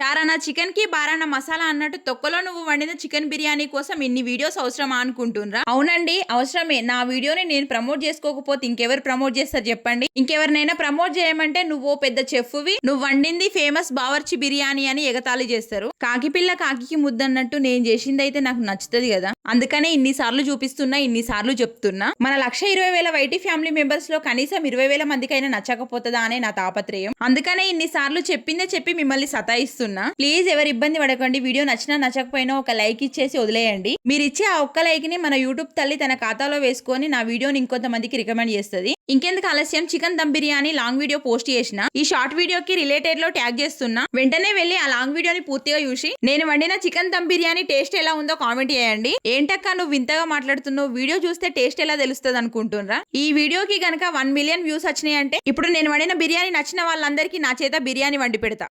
చారానా chicken కి బారానా మసాలా అన్నట్టు తొక్కలో నువ్వు వండిన చికెన్ బిర్యానీ కోసం ఇన్ని వీడియోస్ అవసరమా అనుకుంటున్నారా? అవునండి, అవసరమే. నా వీడియోని నేను ప్రమోట్ చేసుకోకపోతే ఇంకెవరు ప్రమోట్ చేస్తారు చెప్పండి? ఇంకెవరినైనా ప్రమోట్ చేయమంటే నువ్వు పెద్ద చెఫ్వి, నువ్వు వండింది ఫేమస్ బావర్చి బిర్యానీ అని ఎగతాళి చేస్తారు. కాకి పిల్ల కాకి ముద్దన్నట్టు నేను చేసింది అయితే నాకు నచ్చుతుంది కదా, అందుకనే ఇన్నిసార్లు చూపిస్తున్నా, ఇన్నిసార్లు చెప్తున్నా. మన 1,20,000 వైటీ ఫ్యామిలీ మెంబర్స్ లో కనీసం 20,000 మందికైనా నచ్చకపోతుందా అనే నా తాపత్రయం. అందుకనే ఇన్నిసార్లు చెప్పిందే చెప్పి మిమ్మల్ని సతాయిస్తున్నా. ప్లీజ్ ఎవరు ఇబ్బంది పడకండి. వీడియో నచ్చినా నచ్చకపోయినా ఒక లైక్ ఇచ్చేసి వదిలేయండి. మీరు ఇచ్చే ఆ ఒక్క లైక్ ని మన యూట్యూబ్ తల్లి తన ఖాతాలో వేసుకొని నా వీడియోని ఇంకొంతమందికి రికమెండ్ చేస్తుంది. ఇంకెందుకు ఆలస్యం, chicken dum biryani long video post చేసిన ఈ షార్ట్ వీడియోకి రిలేటెడ్ లో ట్యాగ్ చేస్తున్నా. వెంటనే వెళ్ళి ఆ లాంగ్ వీడియోని పూర్తిగా చూసి నేను వండిన చికెన్ దమ్ బిర్యానీ టేస్ట్ ఎలా ఉందో కామెంట్ చేయండి. ఏంటక్క నువ్వు వింతగా మాట్లాడుతున్నావు, వీడియో చూస్తే టేస్ట్ ఎలా తెలుస్తుంది అనుకుంటున్నారా? ఈ వీడియోకి గనక 1 మిలియన్ వ్యూస్ వచ్చినాయి అంటే ఇప్పుడు నేను వండిన బిర్యానీ నచ్చిన వాళ్ళందరికీ నా చేత బిర్యానీ వండి పెడతా.